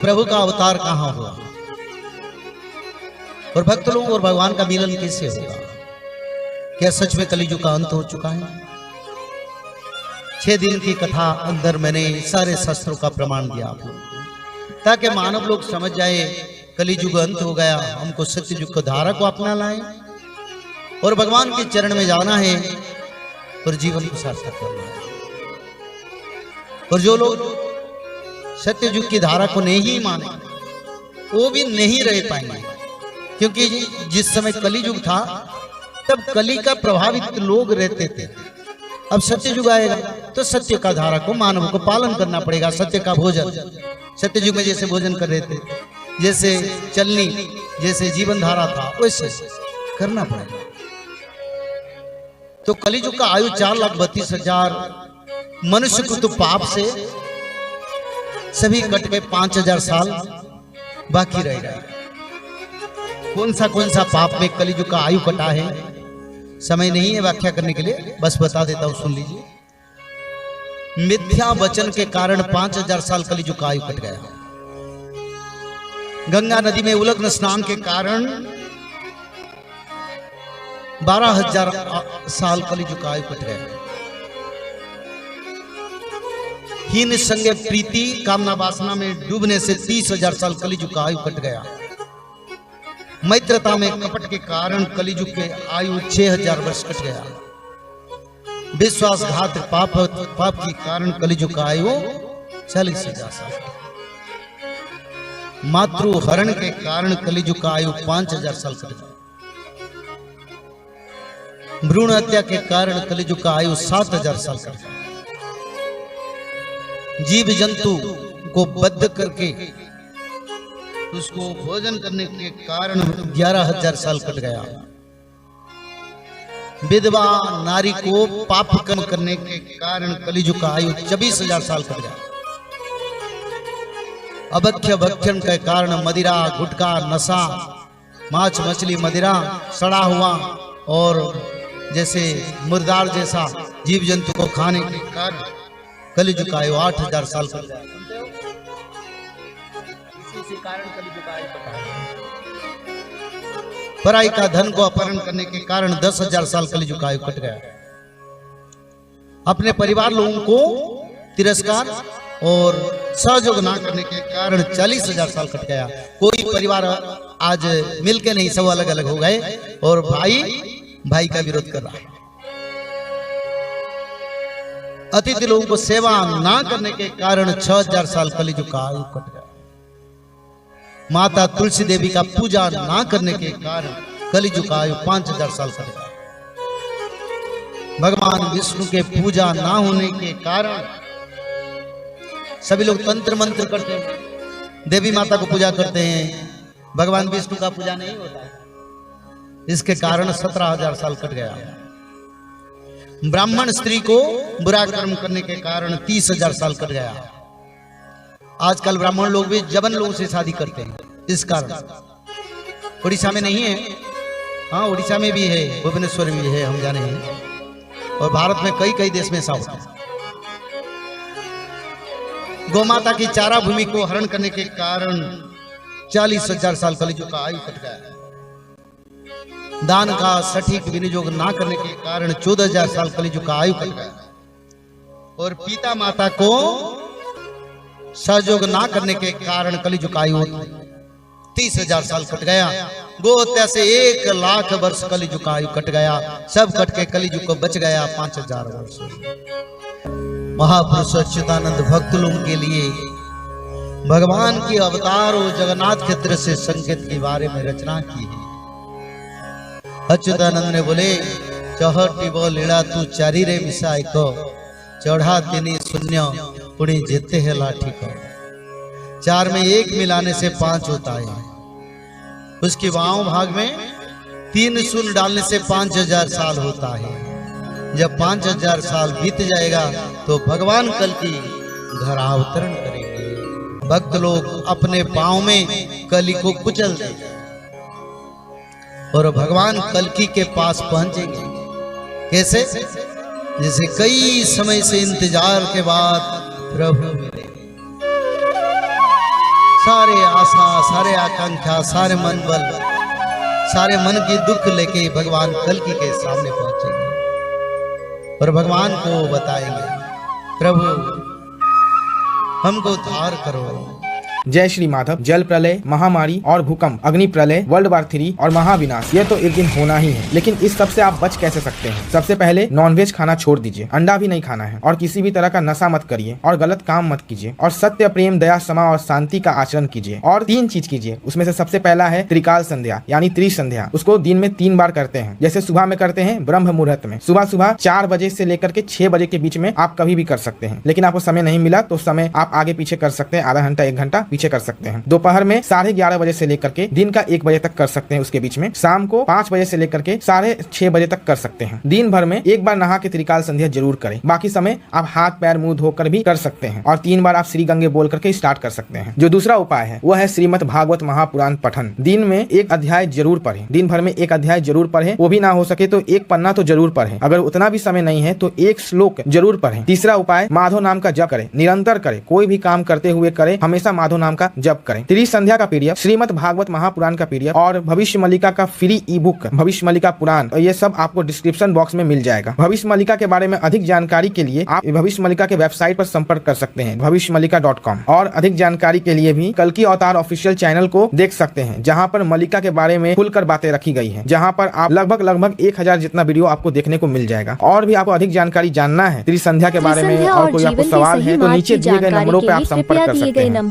प्रभु का अवतार कहां हुआ और भक्त लोग और भगवान का मिलन कैसे होगा? क्या सच में कलियुग का अंत हो चुका है? 6 दिन की कथा अंदर मैंने सारे शास्त्रों का प्रमाण दिया आप लोगों को, ताकि मानव लोग समझ जाए कलियुग अंत हो गया, हमको सत्ययुग को धारा को अपना लाए और भगवान के चरण में जाना है और जीवन को सार्थक करना है। और जो लोग सत्ययुग की धारा को नहीं माने वो भी नहीं रह पाएंगे, क्योंकि जिस समय कलियुग था तब कली का प्रभावित लोग रहते थे। अब सत्ययुग आएगा तो सत्य का धारा को मानव को पालन करना पड़ेगा। सत्य का भोजन सत्ययुग में जैसे भोजन कर रहे थे, जैसे चलनी, जैसे जीवन धारा था, वैसे करना पड़ेगा। तो कलियुग का आयु 4,32,000 मनुष्य को तो पाप से सभी कट के 5,000 साल बाकी रह गए। कौन सा पाप में कलियुग का आयु कटा है, समय नहीं है व्याख्या करने के लिए, बस बता देता हूं, सुन लीजिए। मिथ्या वचन के कारण 5,000 साल कलियुग का आयु कट गया। गंगा नदी में उलग्न स्नान के कारण 12,000 साल कलियुग का आयु कट गया। हीन संग प्रीति कामना वासना में डूबने से 30,000 साल कलियुग का आयु कट गया। मैत्रता में कपट के कारण कलियुग के आयु 6,000 वर्ष कट गया। विश्वासघात पाप के कारण कलियुग का आयु 40,000 साल। मातृहरण के कारण कलियुग का आयु 5,000 साल कट गया। भ्रूण हत्या के कारण कलियुग का आयु 7,000 साल कट गया। जीव जंतु को बद्ध करके उसको भोजन करने के कारण 11,000 साल कट गया। विधवा नारी को पाप कर्म करने के कारण कलियुग का आयु 24,000 साल कट गया। अभक्ष्य भक्षण के कारण मदिरा, गुटखा, नशा, मांस मछली, मदिरा, सड़ा हुआ और जैसे मुर्दार जैसा जीव जंतु को खाने के कारण कलियुग का आयु 8,000 साल कट गया। इसी कारण कलियुग का आयु कटा है। पराई का धन को अपहरण करने के कारण 10,000 साल कलियुग का आयु कट गया। अपने परिवार लोगों को तिरस्कार और सहयोग ना करने के कारण 40,000 साल कट गया। कोई परिवार आज मिलके नहीं, सब अलग अलग हो गए और भाई का विरोध कर रहा है। अतिथि लोगों को सेवा ना करने के कारण 6,000 साल कलियुग का आयु कट गया। माता तुलसी देवी का पूजा ना करने के कारण कलियुग का आयु 5,000 साल कट गया। भगवान विष्णु के पूजा ना होने के कारण सभी लोग तंत्र मंत्र करते हैं, देवी माता को पूजा करते हैं, भगवान विष्णु का पूजा नहीं होता है। इसके कारण 17,000 साल कट गया। ब्राह्मण स्त्री को बुरा कर्म करने के कारण 30,000 साल कट गया। आजकल ब्राह्मण लोग भी जबन लोगों से शादी करते हैं, इस कारण। उड़ीसा में नहीं है, हाँ उड़ीसा में भी है, भुवनेश्वर में भी है, हम जाने हैं, और भारत में कई देश में ऐसा होता है। गौमाता की चारा भूमि को हरण करने के कारण 40,000 साल कलियुग का आयु कट गया। दान का सटीक विनियोग ना करने के कारण 14,000 साल कलियुग का आयु कट गया। और पिता माता को सहयोग ना करने के कारण कलियुग का आयु 30,000 साल कट गया। गो हत्या से 1,00,000 वर्ष कलियुग का आयु कट गया। सब कट के कलियुग को बच गया 5,000 वर्ष। महापुरुष अच्युतानंद भक्त लोगों के लिए भगवान की अवतार और जगन्नाथ के दृश्य संकेत के बारे में रचना की है। अच्युतानंद ने बोले, चहटी वो लीला तू चारी रे मिसाई को, चढ़ा तिनी शून्य पुणे जेते है लाठी को। 4 में 1 मिलाने से 5 होता है। उसके वाम भाग में 3 शून्य डालने से 5,000 साल होता है। जब 5,000 साल बीत जाएगा तो भगवान कल की धरावतरण करेंगे। भक्त लोग अपने पांव में कली को कुचल देंगे और भगवान कल्कि के पास पहुंचेंगे। कैसे? जैसे कई समय से इंतजार के बाद प्रभु मिले। सारे आशा, सारे आकांक्षा, सारे मन बल, सारे मन की दुख लेके भगवान कल्कि के सामने पहुंचेंगे और भगवान को बताएंगे, प्रभु हमको उद्धार करो। जय श्री माधव। जल प्रलय, महामारी और भूकंप, अग्नि प्रलय, वर्ल्ड वार 3 और महाविनाश, ये तो एक दिन होना ही है। लेकिन इस सब से आप बच कैसे सकते हैं? सबसे पहले नॉनवेज खाना छोड़ दीजिए, अंडा भी नहीं खाना है और किसी भी तरह का नशा मत करिए और गलत काम मत कीजिए और सत्य, प्रेम, दया, क्षमा और शांति का आचरण कीजिए। और 3 चीज कीजिए, उसमें से सबसे पहला है त्रिकाल संध्या यानी त्रिसंध्या। उसको दिन में 3 बार करते हैं। जैसे सुबह में करते हैं ब्रह्म मुहूर्त में, सुबह 4 बजे से लेकर के 6 बजे के बीच में आप कभी भी कर सकते हैं। लेकिन आपको समय नहीं मिला तो समय आप आगे पीछे कर सकते हैं, आधा घंटा 1 घंटा पीछे कर सकते हैं। दोपहर में 11:30 बजे से लेकर के दिन का 1 बजे तक कर सकते हैं, उसके बीच में शाम को 5 बजे से लेकर के 6:30 बजे तक कर सकते हैं। दिन भर में 1 बार नहा के त्रिकाल संध्या जरूर करें। बाकी समय आप हाथ पैर मुंह धोकर भी कर सकते हैं और 3 बार आप श्री गंगे बोल करके स्टार्ट कर सकते हैं। जो दूसरा उपाय है वो है श्रीमद् भागवत महापुराण पठन। दिन में 1 अध्याय जरूर पढ़ें, दिन भर में 1 अध्याय जरूर पढ़ें। वो भी ना हो सके तो 1 पन्ना तो जरूर पढ़ें। अगर उतना भी समय नहीं है तो 1 श्लोक जरूर पढ़ें। तीसरा उपाय माधव नाम का जप करें, निरंतर करें, कोई भी काम करते हुए करें, हमेशा माधव नाम का जप करें। त्रिसंध्या का पीडीएफ, श्रीमद् भागवत महापुराण का पीडीएफ और भविष्य मल्लिका का फ्री ई बुक भविष्य मल्लिका पुराण, ये सब आपको डिस्क्रिप्शन बॉक्स में मिल जाएगा। भविष्य मल्लिका के बारे में अधिक जानकारी के लिए आप भविष्य मल्लिका के वेबसाइट पर संपर्क कर सकते हैं भविष्यमल्लिका.com। और अधिक जानकारी के लिए भी कल्कि अवतार ऑफिशियल चैनल को देख सकते हैं, जहां पर मल्लिका के बारे में खुलकर बातें रखी गई है, जहां पर आप लगभग 1000 जितना वीडियो आपको देखने को मिल जाएगा। और भी आपको अधिक जानकारी जानना है त्रिसंध्या के बारे में और कोई आपको सवाल है तो नीचे दिए गए नंबरों पर आप संपर्क कर सकते हैं।